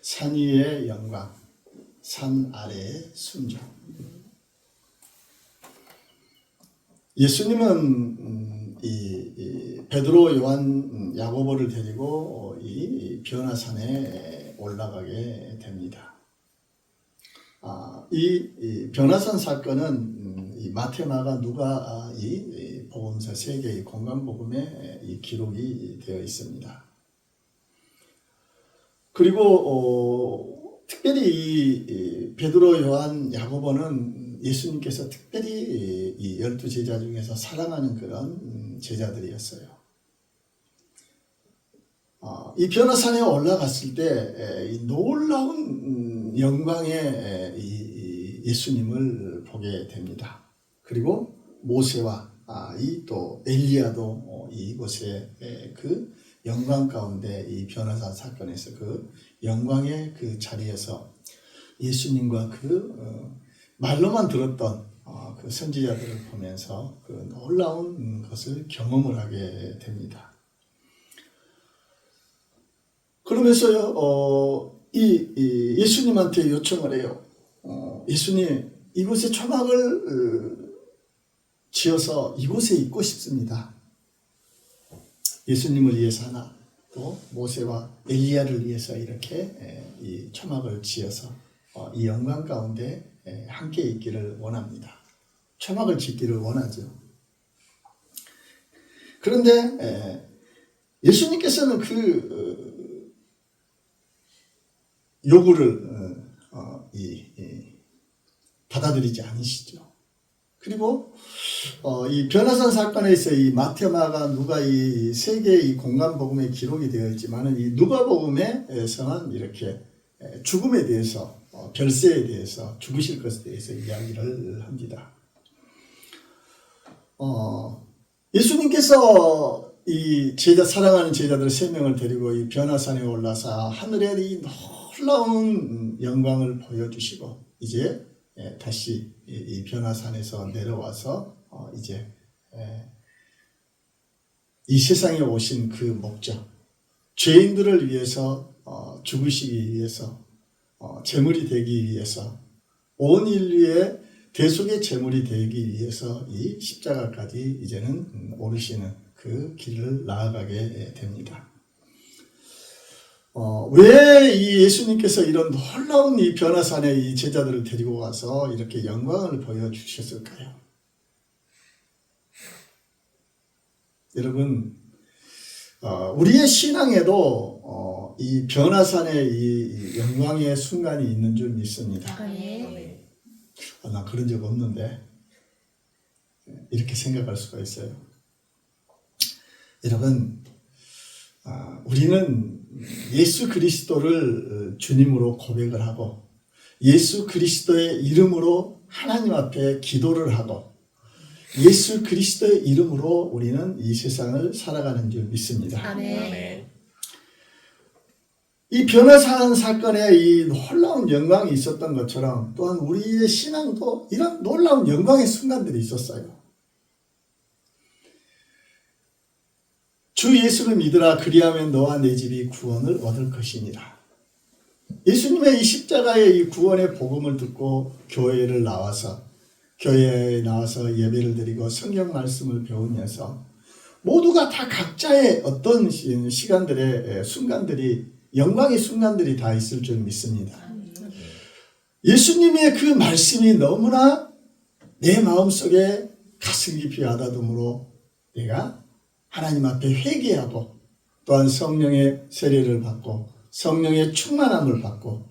산 위의 영광, 산 아래의 순종. 예수님은 이 베드로, 요한, 야고보를 데리고 이 변화산에 올라가게 됩니다. 이 변화산 사건은 이 마태, 마가, 누가 이 복음서 세 개의 공간 복음에 이 기록이 되어 있습니다. 그리고 특별히 이 베드로, 요한, 야고보는 예수님께서 특별히 이 12 제자 중에서 사랑하는 그런 제자들이었어요. 이 변화산에 올라갔을 때 이 놀라운 영광의 이 예수님을 보게 됩니다. 그리고 모세와 이 또 엘리야도 이곳에 그 영광 가운데 이 변화산 사건에서 그 영광의 그 자리에서 예수님과 그 말로만 들었던 그 선지자들을 보면서 그 놀라운 것을 경험을 하게 됩니다. 그러면서요, 이 예수님한테 요청을 해요. 예수님, 이곳에 초막을 지어서 이곳에 있고 싶습니다. 예수님을 위해서 하나, 또 모세와 엘리야를 위해서 이렇게 이 초막을 지어서 이 영광 가운데 함께 있기를 원합니다. 초막을 짓기를 원하죠. 그런데 예수님께서는 그 요구를 받아들이지 않으시죠. 그리고 이 변화산 사건에서 이 마태, 마가, 누가 이 세 개의 이 공간 복음에 기록이 되어 있지만은 이 누가 복음에서는 이렇게 죽음에 대해서, 별세에 대해서, 죽으실 것에 대해서 이야기를 합니다. 예수님께서 이 사랑하는 제자들 3명을 데리고 이 변화산에 올라서 하늘의 이 놀라운 영광을 보여주시고, 이제 다시 이 변화산에서 내려와서 이제 이 세상에 오신 그 목적, 죄인들을 위해서 죽으시기 위해서, 제물이 되기 위해서, 온 인류의 대속의 제물이 되기 위해서 이 십자가까지 이제는 오르시는 그 길을 나아가게 됩니다. 왜 이 예수님께서 이런 놀라운 이 변화산에 이 제자들을 데리고 가서 이렇게 영광을 보여주셨을까요? 여러분, 우리의 신앙에도 이 변화산에 이 영광의 순간이 있는 줄 믿습니다. 나 그런 적 없는데 이렇게 생각할 수가 있어요. 여러분, 우리는 예수 그리스도를 주님으로 고백을 하고 예수 그리스도의 이름으로 하나님 앞에 기도를 하고 예수 그리스도의 이름으로 우리는 이 세상을 살아가는 줄 믿습니다. 아멘. 이 변화산 사건에 이 놀라운 영광이 있었던 것처럼 또한 우리의 신앙도 이런 놀라운 영광의 순간들이 있었어요. 주 예수를 믿으라, 그리하면 너와 내 집이 구원을 얻을 것이니라. 예수님의 이 십자가의 이 구원의 복음을 듣고 교회에 나와서 예배를 드리고 성경 말씀을 배우면서 모두가 다 각자의 어떤 시간들의 순간들이, 영광의 순간들이 다 있을 줄 믿습니다. 예수님의 그 말씀이 너무나 내 마음속에 가슴 깊이 와닿음으로 내가 하나님 앞에 회개하고 또한 성령의 세례를 받고 성령의 충만함을 받고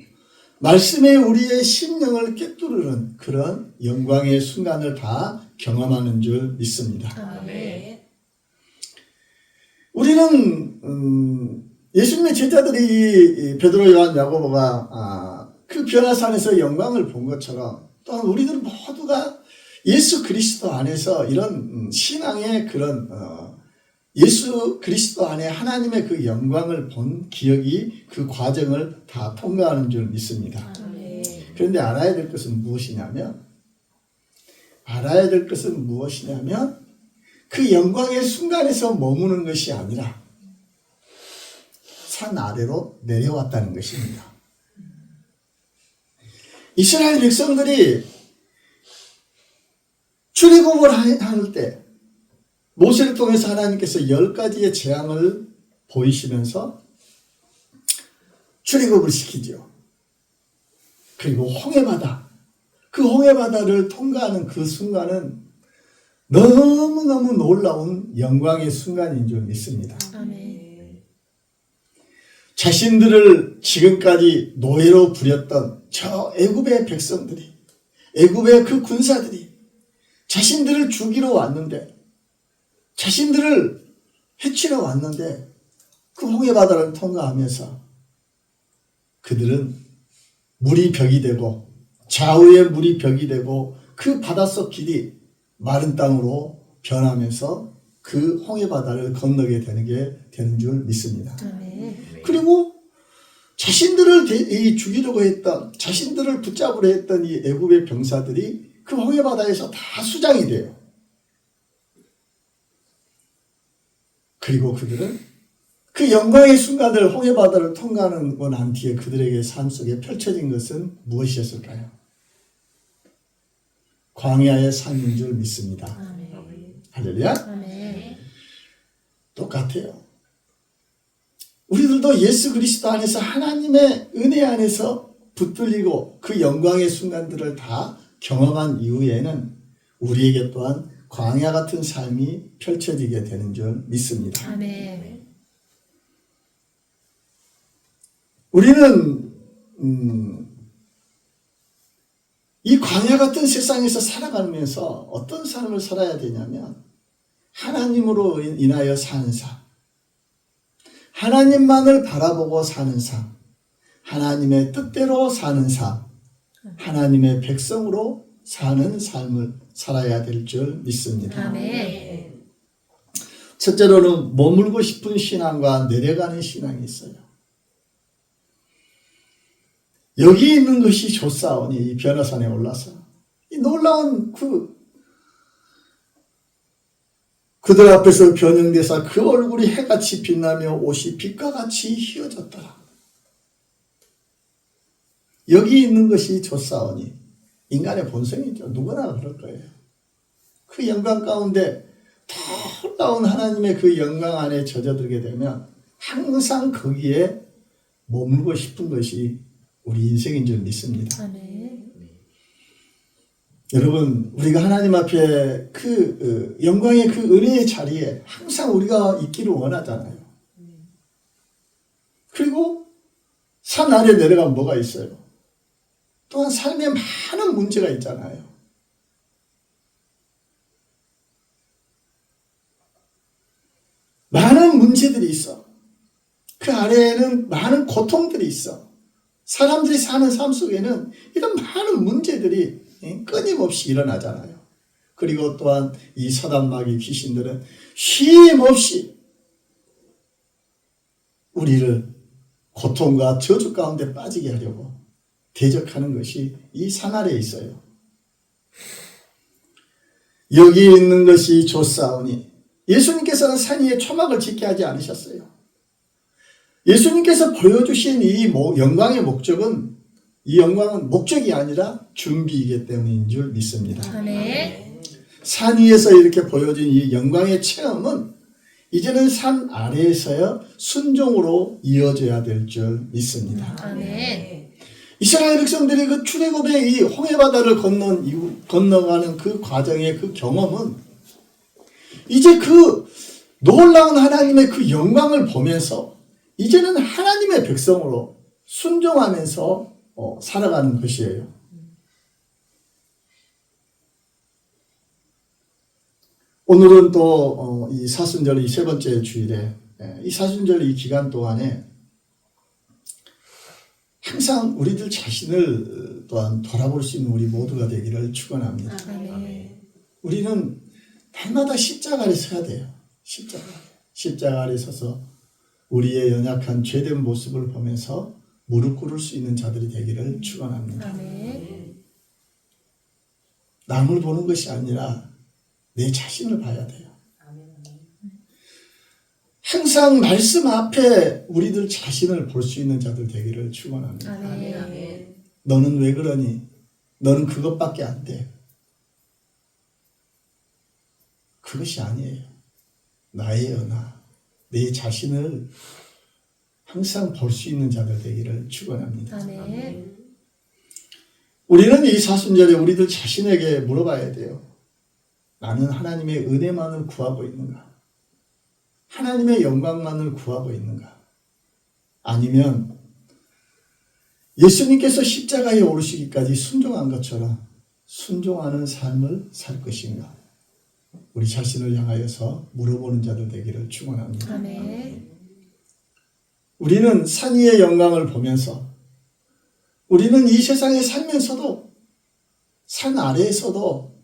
말씀에 우리의 심령을 꿰뚫는 그런 영광의 순간을 다 경험하는 줄 믿습니다. 아멘. 우리는 예수님의 제자들이 베드로, 요한, 야고보가 그 변화산에서 영광을 본 것처럼 또한 우리들 모두가 예수 그리스도 안에서 이런 신앙의 그런 예수 그리스도 안에 하나님의 그 영광을 본 기억이 그 과정을 다 통과하는 줄 믿습니다. 아멘. 그런데 알아야 될 것은 무엇이냐면 그 영광의 순간에서 머무는 것이 아니라 산 아래로 내려왔다는 것입니다. 이스라엘 백성들이 출애굽을 할 때 모세를 통해서 하나님께서 10가지의 재앙을 보이시면서 출애굽을 시키죠. 그리고 홍해바다, 그 홍해바다를 통과하는 그 순간은 너무너무 놀라운 영광의 순간인 줄 믿습니다. 아멘. 자신들을 지금까지 노예로 부렸던 저 애굽의 백성들이, 애굽의 그 군사들이 자신들을 죽이러 왔는데, 자신들을 해치러 왔는데 그 홍해바다를 통과하면서 그들은 물이 벽이 되고, 좌우에 물이 벽이 되고, 그 바닷속 길이 마른 땅으로 변하면서 그 홍해바다를 건너게 되는 줄 믿습니다. 아멘. 그리고 자신들을 죽이려고 했던, 자신들을 붙잡으려 했던 이 애굽의 병사들이 그 홍해바다에서 다 수장이 돼요. 그리고 그들은 그 영광의 순간을 홍해바다를 통과하고 난 뒤에 그들에게 삶 속에 펼쳐진 것은 무엇이었을까요? 광야의 삶인 줄 믿습니다. 아멘. 할렐루야. 아멘. 똑같아요. 우리들도 예수 그리스도 안에서 하나님의 은혜 안에서 붙들리고 그 영광의 순간들을 다 경험한 이후에는 우리에게 또한 광야 같은 삶이 펼쳐지게 되는 줄 믿습니다. 아멘. 우리는 이 광야 같은 세상에서 살아가면서 어떤 삶을 살아야 되냐면 하나님으로 인하여 사는 삶, 하나님만을 바라보고 사는 삶, 하나님의 뜻대로 사는 삶, 하나님의 백성으로 사는 삶을 살아야 될 줄 믿습니다. 아멘. 첫째로는 머물고 싶은 신앙과 내려가는 신앙이 있어요. 여기 있는 것이 좋사오니 이 변화산에 올라서 이 놀라운 그들 앞에서 변형돼서 그 얼굴이 해같이 빛나며 옷이 빛과 같이 휘어졌더라. 여기 있는 것이 좋사오니 인간의 본성이죠. 누구나 그럴 거예요. 그 영광 가운데 놀라운 하나님의 그 영광 안에 젖어들게 되면 항상 거기에 머물고 싶은 것이 우리 인생인 줄 믿습니다. 아멘. 여러분, 우리가 하나님 앞에 그 영광의 그 은혜의 자리에 항상 우리가 있기를 원하잖아요. 그리고 산 아래 내려가면 뭐가 있어요? 또한 삶에 많은 문제가 있잖아요. 많은 문제들이 있어. 그 아래에는 많은 고통들이 있어. 사람들이 사는 삶 속에는 이런 많은 문제들이 끊임없이 일어나잖아요. 그리고 또한 이 사단마귀 귀신들은 쉼없이 우리를 고통과 저주 가운데 빠지게 하려고 대적하는 것이 이 산 아래에 있어요. 여기 있는 것이 좋사오니 예수님께서는 산 위에 초막을 짓게 하지 않으셨어요. 예수님께서 보여주신 이 영광의 목적은, 이 영광은 목적이 아니라 준비이기 때문인 줄 믿습니다. 아멘. 산 위에서 이렇게 보여준 이 영광의 체험은 이제는 산 아래에서의 순종으로 이어져야 될 줄 믿습니다. 아멘. 이스라엘 백성들이 그 출애굽의 이 홍해바다를 건너가는 그 과정의 그 경험은 이제 그 놀라운 하나님의 그 영광을 보면서 이제는 하나님의 백성으로 순종하면서 살아가는 것이에요. 오늘은 또 이 사순절 이 세 번째 주일에 이 사순절 이 기간 동안에 항상 우리들 자신을 또한 돌아볼 수 있는 우리 모두가 되기를 축원합니다. 아멘. 우리는 날마다 십자가 아래 서야 돼요. 십자가 아래 서서 우리의 연약한 죄된 모습을 보면서 무릎 꿇을 수 있는 자들이 되기를 축원합니다. 아멘. 남을 보는 것이 아니라 내 자신을 봐야 돼요. 항상 말씀 앞에 우리들 자신을 볼 수 있는 자들 되기를 축원합니다. 아멘. 너는 왜 그러니? 너는 그것밖에 안 돼. 그것이 아니에요. 나의 은하, 내 자신을 항상 볼 수 있는 자들 되기를 축원합니다. 아멘. 우리는 이 사순절에 우리들 자신에게 물어봐야 돼요. 나는 하나님의 은혜만을 구하고 있는가? 하나님의 영광만을 구하고 있는가? 아니면 예수님께서 십자가에 오르시기까지 순종한 것처럼 순종하는 삶을 살 것인가? 우리 자신을 향하여서 물어보는 자들 되기를 축원합니다. 아멘. 우리는 산 위의 영광을 보면서 우리는 이 세상에 살면서도 산 아래에서도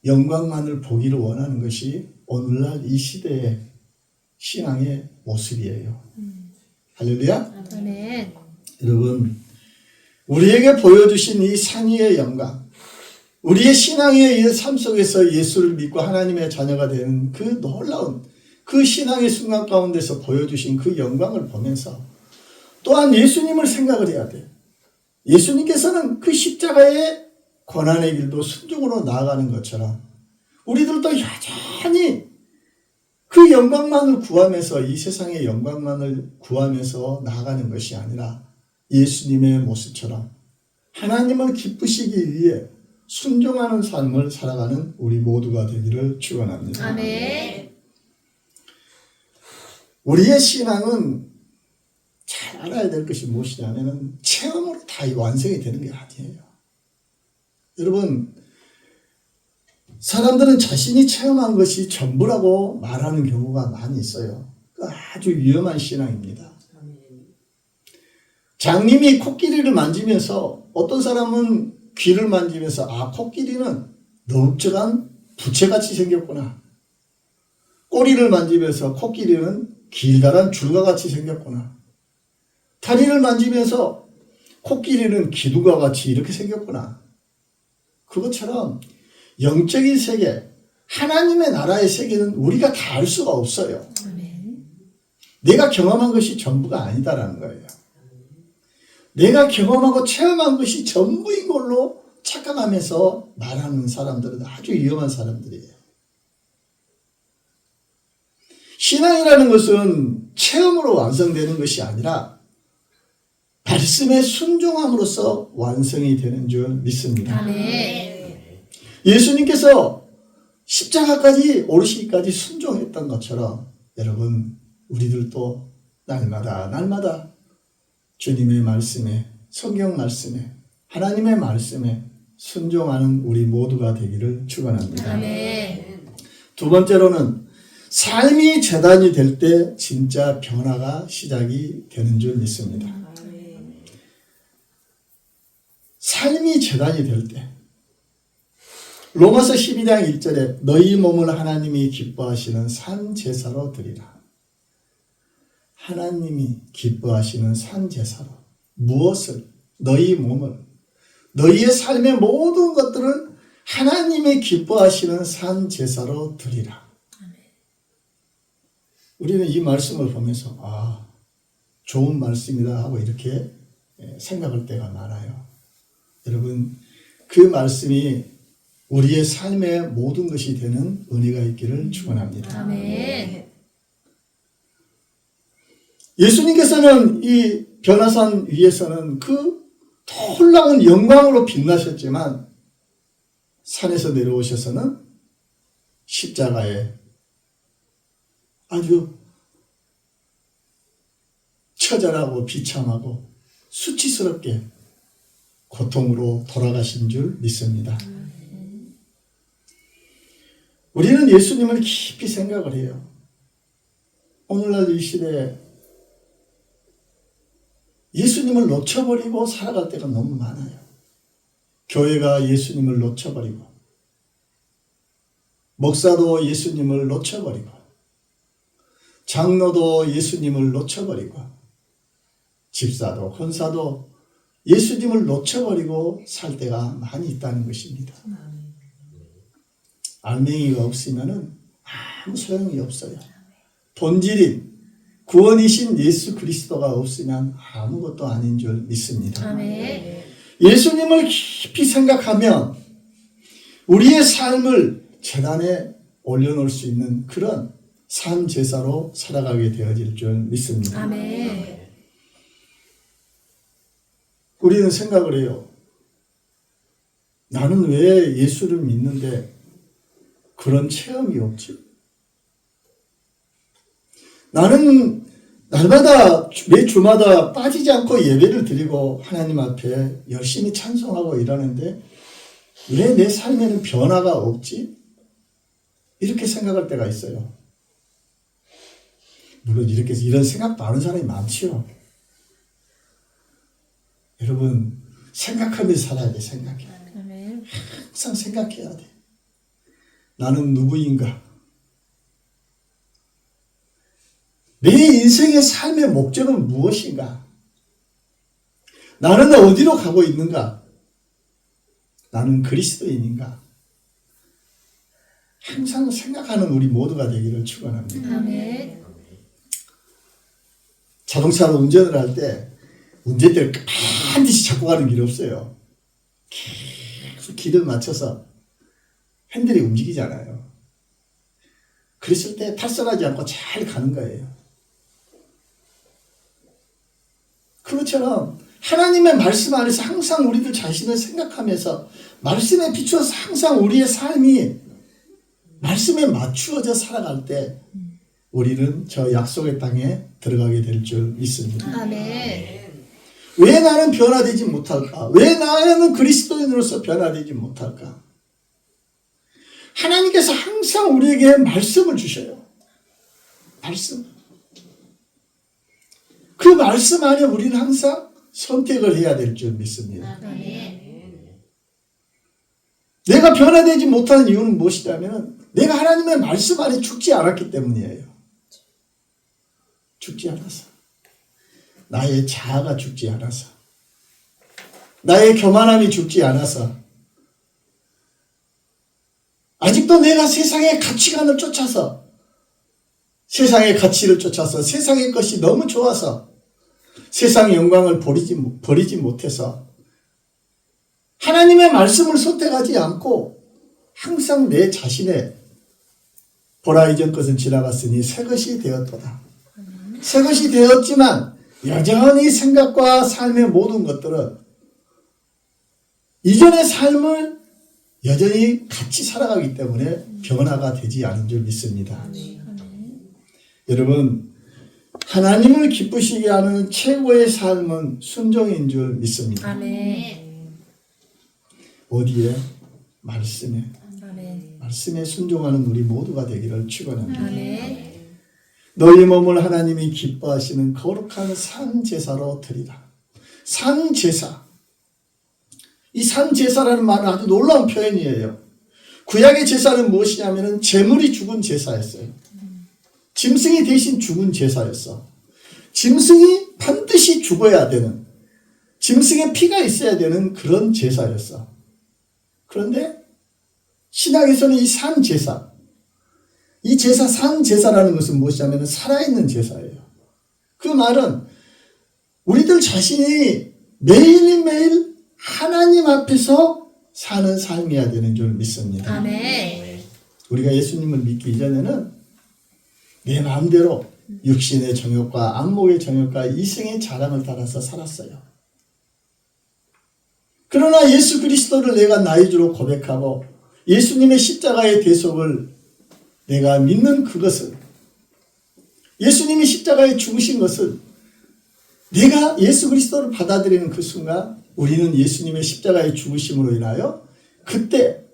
영광만을 보기를 원하는 것이 오늘날 이 시대의 신앙의 모습이에요. 할렐루야. 아멘. 여러분, 우리에게 보여주신 이 산 위의 영광, 우리의 신앙의 삶 속에서 예수를 믿고 하나님의 자녀가 되는 그 놀라운 그 신앙의 순간 가운데서 보여주신 그 영광을 보면서 또한 예수님을 생각을 해야 돼. 예수님께서는 그 십자가의 고난의 길도 순종으로 나아가는 것처럼 우리들도 여전히 그 영광만을 구하면서 이 세상의 영광만을 구하면서 나아가는 것이 아니라 예수님의 모습처럼 하나님을 기쁘시기 위해 순종하는 삶을 살아가는 우리 모두가 되기를 축원합니다. 아멘. 우리의 신앙은 잘 알아야 될 것이 무엇이냐면 체험으로 다 완성이 되는 게 아니에요. 여러분, 사람들은 자신이 체험한 것이 전부라고 말하는 경우가 많이 있어요. 그 아주 위험한 신앙입니다. 장님이 코끼리를 만지면서 어떤 사람은 귀를 만지면서 아, 코끼리는 넓적한 부채같이 생겼구나. 꼬리를 만지면서 코끼리는 길다란 줄과 같이 생겼구나. 다리를 만지면서 코끼리는 기둥과 같이 이렇게 생겼구나. 그것처럼 영적인 세계, 하나님의 나라의 세계는 우리가 다 알 수가 없어요. 아멘. 내가 경험한 것이 전부가 아니다라는 거예요. 내가 경험하고 체험한 것이 전부인 걸로 착각하면서 말하는 사람들은 아주 위험한 사람들이에요. 신앙이라는 것은 체험으로 완성되는 것이 아니라 말씀에 순종함으로써 완성이 되는 줄 믿습니다. 아멘. 예수님께서 십자가까지 오르시기까지 순종했던 것처럼 여러분 우리들도 날마다 주님의 말씀에 성경 말씀에 하나님의 말씀에 순종하는 우리 모두가 되기를 축원합니다. 아멘. 두 번째로는 삶이 재단이 될 때 진짜 변화가 시작이 되는 줄 믿습니다. 삶이 재단이 될 때 로마서 12장 1절에 너희 몸을 하나님이 기뻐하시는 산 제사로 드리라. 하나님이 기뻐하시는 산 제사로 무엇을? 너희 몸을, 너희의 삶의 모든 것들을 하나님이 기뻐하시는 산 제사로 드리라. 우리는 이 말씀을 보면서 아, 좋은 말씀이다 하고 이렇게 생각할 때가 많아요. 여러분, 그 말씀이 우리의 삶의 모든 것이 되는 은혜가 있기를 축원합니다. 아멘. 예수님께서는 이 변화산 위에서는 그 놀라운 영광으로 빛나셨지만 산에서 내려오셔서는 십자가에 아주 처절하고 비참하고 수치스럽게 고통으로 돌아가신 줄 믿습니다. 우리는 예수님을 깊이 생각을 해요. 오늘날 이 시대에 예수님을 놓쳐버리고 살아갈 때가 너무 많아요. 교회가 예수님을 놓쳐버리고 목사도 예수님을 놓쳐버리고 장로도 예수님을 놓쳐버리고 집사도 헌사도 예수님을 놓쳐버리고 살 때가 많이 있다는 것입니다. 알맹이가 없으면 아무 소용이 없어요. 본질인 구원이신 예수 그리스도가 없으면 아무것도 아닌 줄 믿습니다. 아멘. 예수님을 깊이 생각하면 우리의 삶을 제단에 올려놓을 수 있는 그런 삶 제사로 살아가게 되어질 줄 믿습니다. 아멘. 우리는 생각을 해요. 나는 왜 예수를 믿는데 그런 체험이 없지? 나는 날마다 매 주마다 빠지지 않고 예배를 드리고 하나님 앞에 열심히 찬송하고 이러는데 왜 내 삶에는 변화가 없지? 이렇게 생각할 때가 있어요. 물론 이런 생각 많은 사람이 많지요. 여러분, 생각하면서 살아야 돼, 생각해. 아멘. 항상 생각해야 돼. 나는 누구인가? 내 인생의 삶의 목적은 무엇인가? 나는 어디로 가고 있는가? 나는 그리스도인인가? 항상 생각하는 우리 모두가 되기를 축원합니다. 아멘. 자동차로 운전을 할 때 운전대를 반드시 잡고 가는 길이 없어요. 계속 길을 맞춰서 핸들이 움직이잖아요. 그랬을 때 탈선하지 않고 잘 가는 거예요. 그것처럼 하나님의 말씀 안에서 항상 우리들 자신을 생각하면서 말씀에 비추어서 항상 우리의 삶이 말씀에 맞추어져 살아갈 때 우리는 저 약속의 땅에 들어가게 될 줄 믿습니다. 아멘. 왜 나는 변화되지 못할까? 왜 나는 그리스도인으로서 변화되지 못할까? 하나님께서 항상 우리에게 말씀을 주셔요. 말씀. 그 말씀 안에 우리는 항상 선택을 해야 될 줄 믿습니다. 아멘. 내가 변화되지 못하는 이유는 무엇이냐면 내가 하나님의 말씀 안에 죽지 않았기 때문이에요. 죽지 않아서. 나의 자아가 죽지 않아서. 나의 교만함이 죽지 않아서. 아직도 내가 세상의 가치관을 쫓아서 세상의 가치를 쫓아서 세상의 것이 너무 좋아서 세상의 영광을 버리지 못해서 하나님의 말씀을 선택하지 않고 항상 내 자신의 보라 이전 것은 지나갔으니 새 것이 되었도다. 새 것이 되었지만 여전히 생각과 삶의 모든 것들은 이전의 삶을 여전히 같이 살아가기 때문에 변화가 되지 않은 줄 믿습니다. 여러분, 하나님을 기쁘시게 하는 최고의 삶은 순종인 줄 믿습니다. 아멘. 어디에? 말씀에. 아멘. 말씀에 순종하는 우리 모두가 되기를 축원합니다. 아멘. 너희 몸을 하나님이 기뻐하시는 거룩한 산제사로 드리라. 산제사. 이 산제사라는 말은 아주 놀라운 표현이에요. 구약의 제사는 무엇이냐면 제물이 죽은 제사였어요. 짐승이 대신 죽은 제사였어. 짐승이 반드시 죽어야 되는, 짐승의 피가 있어야 되는 그런 제사였어. 그런데 신약에서는 이 산제사, 이 제사, 산제사라는 것은 무엇이냐면 살아있는 제사예요. 그 말은 우리들 자신이 매일매일 하나님 앞에서 사는 삶이어야 되는 줄 믿습니다. 아멘. 우리가 예수님을 믿기 이전에는 내 마음대로 육신의 정욕과 안목의 정욕과 이생의 자랑을 따라서 살았어요. 그러나 예수 그리스도를 내가 나의 주로 고백하고 예수님의 십자가의 대속을 내가 믿는 그것은, 예수님이 십자가에 죽으신 것은 내가 예수 그리스도를 받아들이는 그 순간 우리는 예수님의 십자가의 죽으심으로 인하여 그때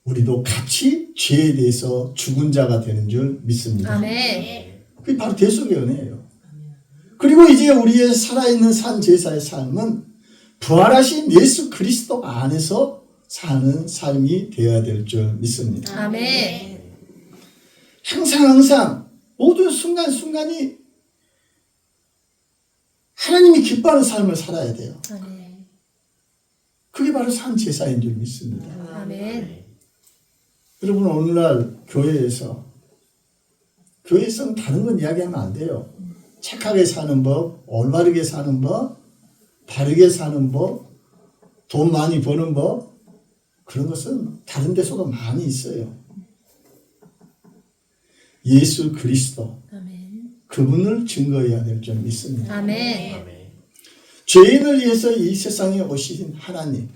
우리도 같이 죄에 대해서 죽은 자가 되는 줄 믿습니다. 아멘. 그게 바로 대속의 은혜예요. 그리고 이제 우리의 살아있는 산 제사의 삶은 부활하신 예수 그리스도 안에서 사는 삶이 되어야 될 줄 믿습니다. 아멘. 항상 모든 순간순간이 하나님이 기뻐하는 삶을 살아야 돼요. 아멘. 그게 바로 산 제사인 줄 믿습니다. 아멘. 여러분, 오늘날 교회에서는 다른 건 이야기하면 안 돼요. 착하게 사는 법, 올바르게 사는 법, 바르게 사는 법, 돈 많이 버는 법, 그런 것은 다른 데서도 많이 있어요. 예수 그리스도, 아멘. 그분을 증거해야 될 줄 믿습니다. 아멘. 아멘. 죄인을 위해서 이 세상에 오신 하나님,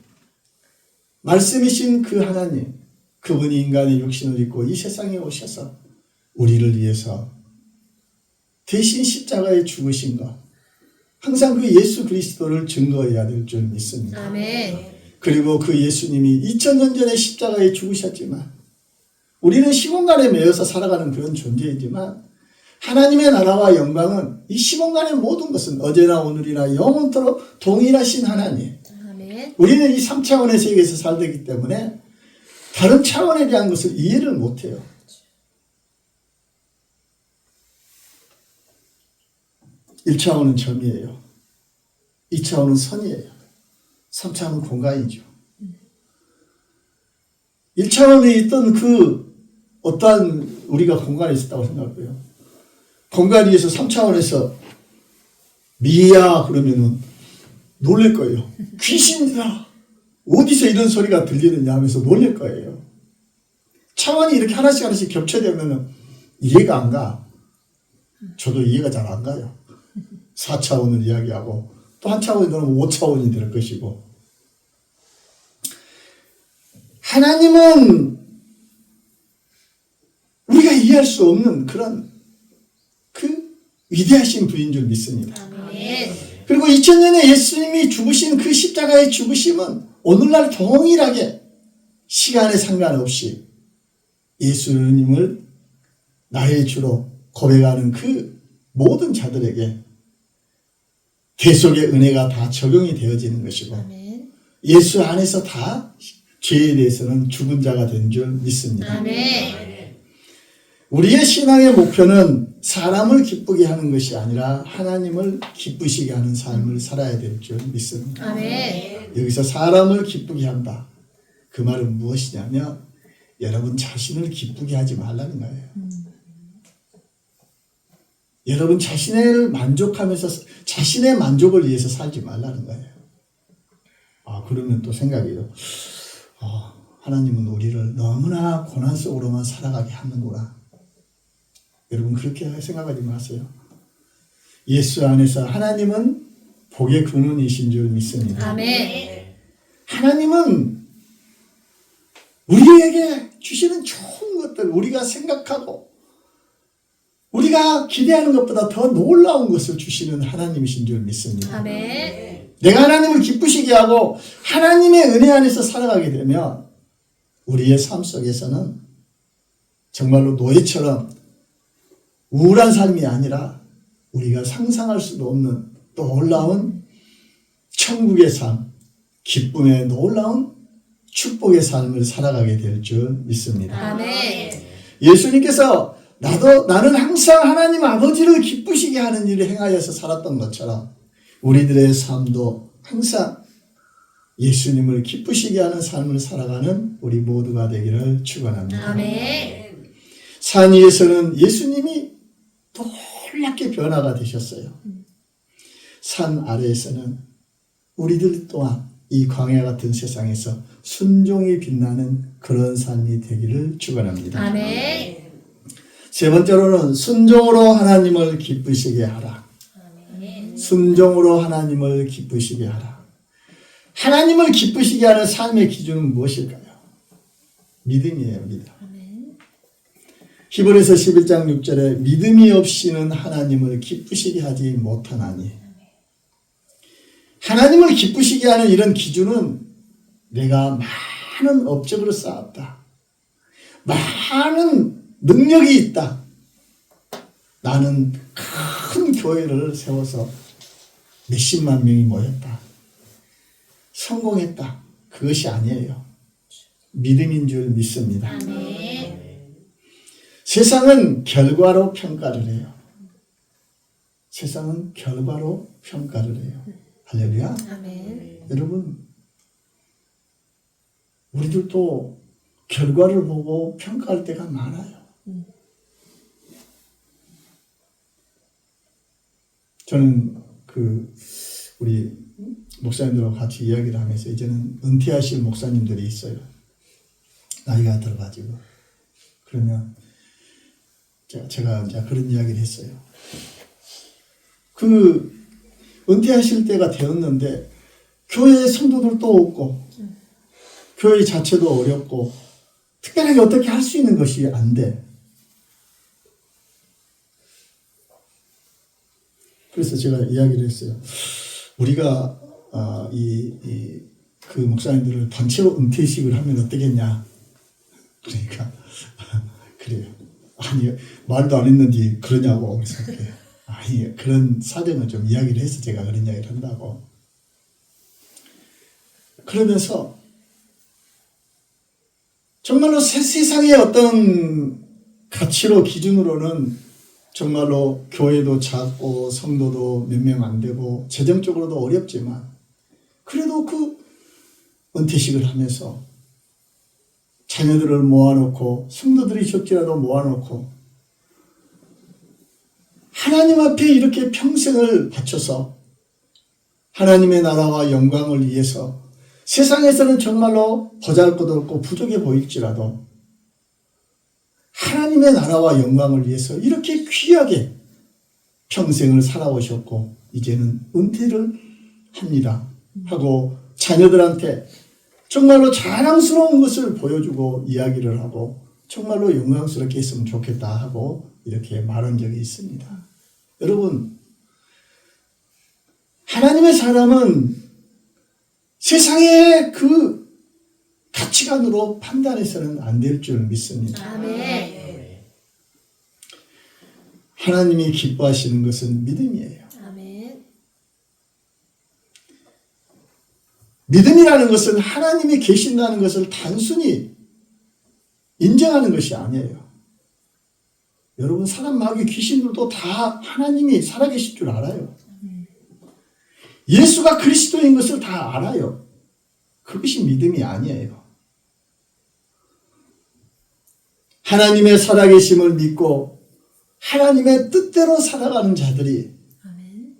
말씀이신 그 하나님, 그분이 인간의 육신을 입고 이 세상에 오셔서 우리를 위해서 대신 십자가에 죽으신 것, 항상 그 예수 그리스도를 증거해야 될 줄 믿습니다. 아멘. 그리고 그 예수님이 2000년 전에 십자가에 죽으셨지만 우리는 시공간에 매여서 살아가는 그런 존재이지만 하나님의 나라와 영광은 이 시공간의 모든 것은 어제나 오늘이나 영원토록 동일하신 하나님. 아멘. 우리는 이 3차원의 세계에서 살기 때문에 다른 차원에 대한 것을 이해를 못해요. 일 차원은 점이에요. 2차원은 선이에요. 3차원은 공간이죠. 1차원에 있던 그 어떠한 우리가 공간에 있었다고 생각해요. 공간 위에서 3차원에서 미야 그러면은 놀랄 거예요. 귀신이다. 어디서 이런 소리가 들리느냐 하면서 놀랄 거예요. 차원이 이렇게 하나씩 하나씩 겹쳐지면은 이해가 안 가. 저도 이해가 잘 안 가요. 4차원을 이야기하고 또 한 차원이 되면 5차원이 될 것이고. 하나님은 우리가 이해할 수 없는 그런 그 위대하신 분인 줄 믿습니다. 아멘. 그리고 2000년에 예수님이 죽으신 그 십자가의 죽으심은 오늘날 동일하게 시간에 상관없이 예수님을 나의 주로 고백하는 그 모든 자들에게 계속의 은혜가 다 적용이 되어지는 것이고 아멘. 예수 안에서 다 죄에 대해서는 죽은 자가 된 줄 믿습니다. 아멘. 우리의 신앙의 목표는 사람을 기쁘게 하는 것이 아니라 하나님을 기쁘시게 하는 삶을 살아야 될 줄 믿습니다. 아멘. 여기서 사람을 기쁘게 한다. 그 말은 무엇이냐면 여러분 자신을 기쁘게 하지 말라는 거예요. 여러분 자신을 만족하면서 자신의 만족을 위해서 살지 말라는 거예요. 그러면 또 생각이요. 하나님은 우리를 너무나 고난 속으로만 살아가게 하는구나. 여러분 그렇게 생각하지 마세요. 예수 안에서 하나님은 복의 근원이신 줄 믿습니다. 아멘. 하나님은 우리에게 주시는 좋은 것들, 우리가 생각하고 우리가 기대하는 것보다 더 놀라운 것을 주시는 하나님이신 줄 믿습니다. 아멘. 내가 하나님을 기쁘시게 하고 하나님의 은혜 안에서 살아가게 되면 우리의 삶 속에서는 정말로 노예처럼 우울한 삶이 아니라 우리가 상상할 수도 없는 놀라운 천국의 삶, 기쁨의 놀라운 축복의 삶을 살아가게 될 줄 믿습니다. 아멘. 예수님께서 나는 항상 하나님 아버지를 기쁘시게 하는 일을 행하여서 살았던 것처럼 우리들의 삶도 항상 예수님을 기쁘시게 하는 삶을 살아가는 우리 모두가 되기를 축원합니다. 아멘. 산 위에서는 예수님이 놀랍게 변화가 되셨어요. 산 아래에서는 우리들 또한 이 광야 같은 세상에서 순종이 빛나는 그런 삶이 되기를 축원합니다. 아멘. 세 번째로는 순종으로 하나님을 기쁘시게 하라. 아멘. 순종으로 하나님을 기쁘시게 하라. 하나님을 기쁘시게 하는 삶의 기준은 무엇일까요? 믿음이에요. 믿음. 아멘. 히브리서 11장 6절에 믿음이 없이는 하나님을 기쁘시게 하지 못하나니. 하나님을 기쁘시게 하는 이런 기준은 내가 많은 업적으로 쌓았다. 많은 능력이 있다. 나는 큰 교회를 세워서 몇십만 명이 모였다. 성공했다. 그것이 아니에요. 믿음인 줄 믿습니다. 아멘. 세상은 결과로 평가를 해요. 세상은 결과로 평가를 해요. 할렐루야. 아멘. 여러분, 우리들도 결과를 보고 평가할 때가 많아요. 저는 우리 목사님들하고 같이 이야기를 하면서 이제는 은퇴하실 목사님들이 있어요. 나이가 들어가지고. 그러면 제가 이제 그런 이야기를 했어요. 그 은퇴하실 때가 되었는데 교회 성도들도 없고 교회 자체도 어렵고 특별하게 어떻게 할 수 있는 것이 안 돼. 그래서 제가 이야기를 했어요. 우리가 그 목사님들을 단체로 은퇴식을 하면 어떻겠냐. 그러니까 그래요. 아니 말도 안 했는데 그러냐고. 그래서 아니 그런 사정을 좀 이야기를 해서 제가 그런 이야기를 한다고. 그러면서 정말로 세상의 어떤 가치로 기준으로는 정말로 교회도 작고 성도도 몇 명 안 되고 재정적으로도 어렵지만 그래도 그 은퇴식을 하면서 자녀들을 모아놓고 성도들이 적지라도 모아놓고 하나님 앞에 이렇게 평생을 바쳐서 하나님의 나라와 영광을 위해서 세상에서는 정말로 보잘것없고 부족해 보일지라도 하나님의 나라와 영광을 위해서 이렇게 귀하게 평생을 살아오셨고 이제는 은퇴를 합니다 하고 자녀들한테 정말로 자랑스러운 것을 보여주고 이야기를 하고 정말로 영광스럽게 했으면 좋겠다 하고 이렇게 말한 적이 있습니다. 여러분, 하나님의 사람은 세상의 그 가치관으로 판단해서는 안 될 줄 믿습니다. 아멘. 하나님이 기뻐하시는 것은 믿음이에요. 아멘. 믿음이라는 것은 하나님이 계신다는 것을 단순히 인정하는 것이 아니에요. 여러분, 사람 마귀 귀신들도 다 하나님이 살아계실 줄 알아요. 예수가 그리스도인 것을 다 알아요. 그것이 믿음이 아니에요. 하나님의 살아계심을 믿고 하나님의 뜻대로 살아가는 자들이 아멘.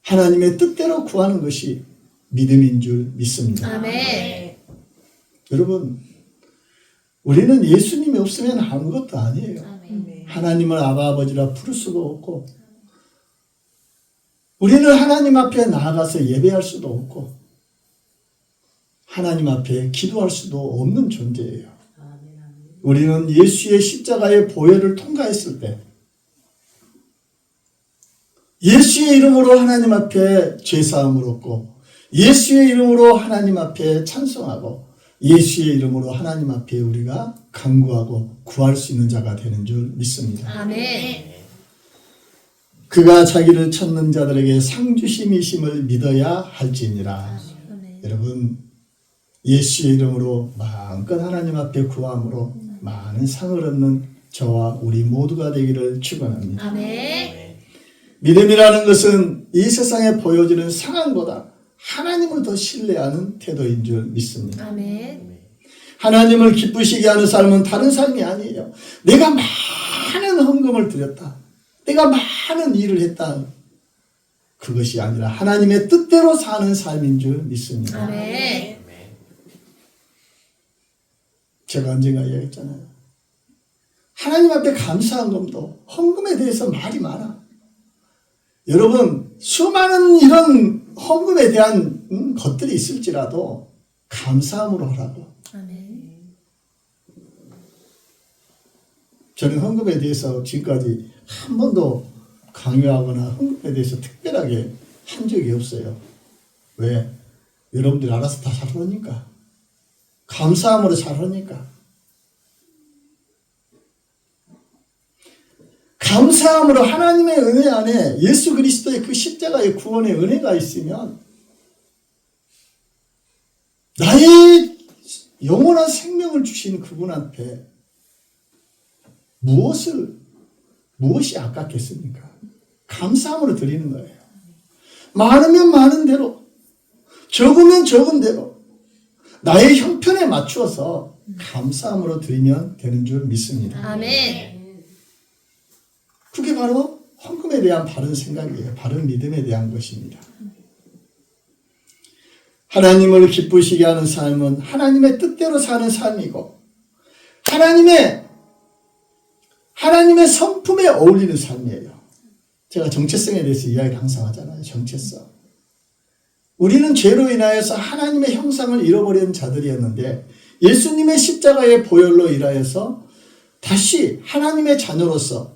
하나님의 뜻대로 구하는 것이 믿음인 줄 믿습니다. 아멘. 여러분, 우리는 예수님이 없으면 아무것도 아니에요. 아멘. 하나님을 아버지라 부를 수도 없고 우리는 하나님 앞에 나아가서 예배할 수도 없고 하나님 앞에 기도할 수도 없는 존재예요. 우리는 예수의 십자가의 보혈을 통과했을 때 예수의 이름으로 하나님 앞에 죄사함을 얻고 예수의 이름으로 하나님 앞에 찬송하고 예수의 이름으로 하나님 앞에 우리가 간구하고 구할 수 있는 자가 되는 줄 믿습니다. 아멘. 그가 자기를 찾는 자들에게 상주심이심을 믿어야 할지니라. 아멘. 여러분, 예수의 이름으로 마음껏 하나님 앞에 구함으로 많은 상을 얻는 저와 우리 모두가 되기를 축원합니다. 아멘. 믿음이라는 것은 이 세상에 보여지는 상황보다 하나님을 더 신뢰하는 태도인 줄 믿습니다. 아멘. 하나님을 기쁘시게 하는 삶은 다른 삶이 아니에요. 내가 많은 헌금을 드렸다. 내가 많은 일을 했다. 그것이 아니라 하나님의 뜻대로 사는 삶인 줄 믿습니다. 아멘. 제가 언젠가 이야기했잖아요. 하나님 앞에 감사한 것도 헌금에 대해서 말이 많아. 여러분, 수많은 이런 헌금에 대한 것들이 있을지라도 감사함으로 하라고. 아멘. 저는 헌금에 대해서 지금까지 한 번도 강요하거나 헌금에 대해서 특별하게 한 적이 없어요. 왜? 여러분들이 알아서 다 잘하니까. 감사함으로 잘하니까. 감사함으로 하나님의 은혜 안에 예수 그리스도의 그 십자가의 구원의 은혜가 있으면 나의 영원한 생명을 주신 그분한테 무엇이 아깝겠습니까? 감사함으로 드리는 거예요. 많으면 많은 대로, 적으면 적은 대로 나의 형편에 맞추어서 감사함으로 드리면 되는 줄 믿습니다. 아멘. 그게 바로 헌금에 대한 바른 생각이에요. 바른 믿음에 대한 것입니다. 하나님을 기쁘시게 하는 삶은 하나님의 뜻대로 사는 삶이고 하나님의 성품에 어울리는 삶이에요. 제가 정체성에 대해서 이야기를 항상 하잖아요. 정체성. 우리는 죄로 인하여서 하나님의 형상을 잃어버린 자들이었는데 예수님의 십자가의 보혈로 인하여서 다시 하나님의 자녀로서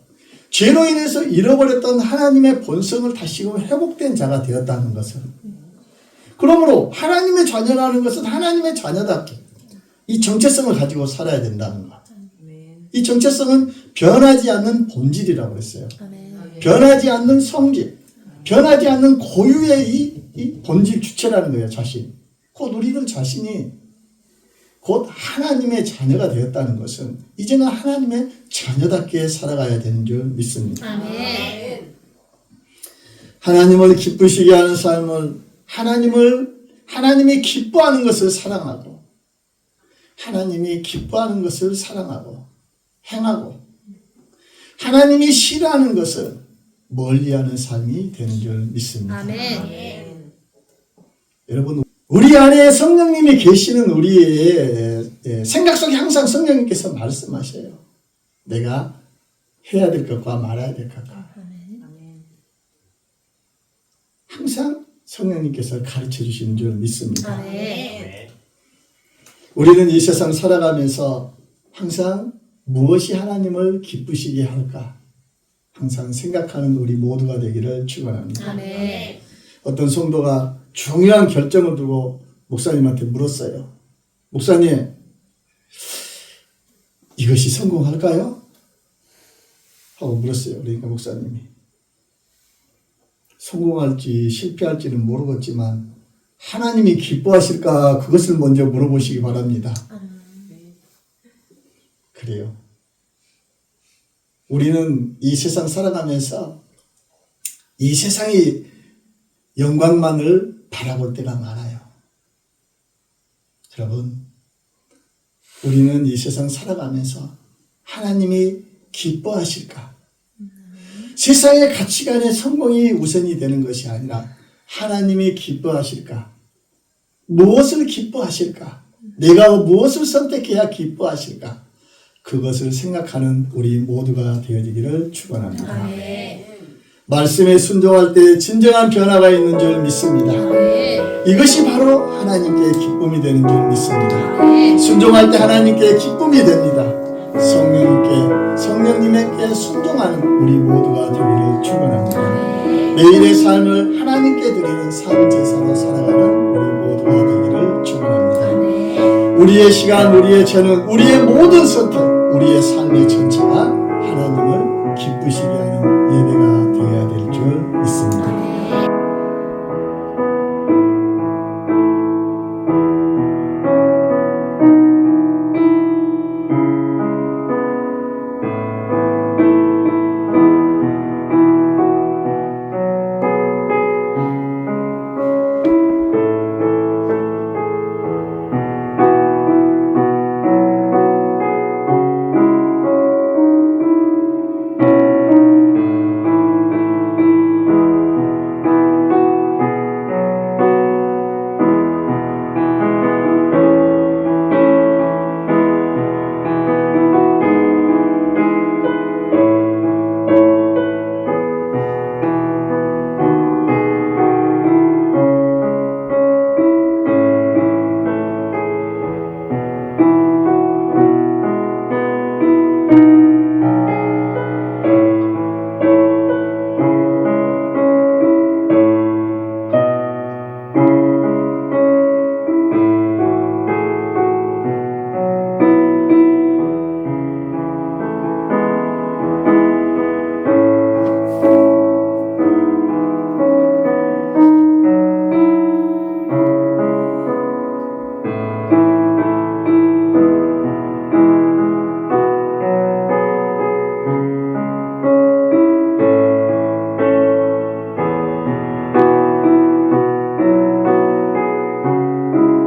죄로 인해서 잃어버렸던 하나님의 본성을 다시금 회복된 자가 되었다는 것을, 그러므로 하나님의 자녀라는 것은 하나님의 자녀답게 이 정체성을 가지고 살아야 된다는 것. 이 정체성은 변하지 않는 본질이라고 그랬어요. 변하지 않는 성질, 변하지 않는 고유의 이 본질 주체라는 거예요. 자신. 곧 우리들 자신이 곧 하나님의 자녀가 되었다는 것은 이제는 하나님의 자녀답게 살아가야 되는 줄 믿습니다. 아멘. 하나님을 기쁘시게 하는 삶은 하나님이 기뻐하는 것을 사랑하고 하나님이 기뻐하는 것을 사랑하고 행하고 하나님이 싫어하는 것을 멀리하는 삶이 되는 줄 믿습니다. 아멘. 여러분, 우리 안에 성령님이 계시는 우리의 생각 속에 항상 성령님께서 말씀하셔요. 내가 해야 될 것과 말아야 될 것과. 항상 성령님께서 가르쳐 주시는 줄 믿습니다. 아멘. 우리는 이 세상 살아가면서 항상 무엇이 하나님을 기쁘시게 할까 항상 생각하는 우리 모두가 되기를 축원합니다. 아멘. 어떤 성도가 중요한 결정을 두고 목사님한테 물었어요. 목사님, 이것이 성공할까요? 하고 물었어요. 그러니까 목사님이 성공할지 실패할지는 모르겠지만 하나님이 기뻐하실까 그것을 먼저 물어보시기 바랍니다. 그래요. 우리는 이 세상 살아가면서 이 세상의 영광만을 바라볼 때가 많아요. 여러분, 우리는 이 세상 살아가면서 하나님이 기뻐하실까? 세상의 가치관의 성공이 우선이 되는 것이 아니라 하나님이 기뻐하실까? 무엇을 기뻐하실까? 내가 무엇을 선택해야 기뻐하실까? 그것을 생각하는 우리 모두가 되어지기를 축원합니다. 아멘. 말씀에 순종할 때 진정한 변화가 있는 줄 믿습니다. 아멘. 이것이 바로 하나님께 기쁨이 되는 줄 믿습니다. 아멘. 순종할 때 하나님께 기쁨이 됩니다. 성령님께 순종하는 우리 모두가 되기를 축원합니다. 매일의 삶을 하나님께 드리는 삶 제사로 살아가는 우리 모두가 되기를 축원합니다. 우리의 시간, 우리의 재능, 우리의 모든 선택, 우리의 삶의 전체가 하나님을 기쁘시게 하는 예배가 되어야 될 줄 믿습니다.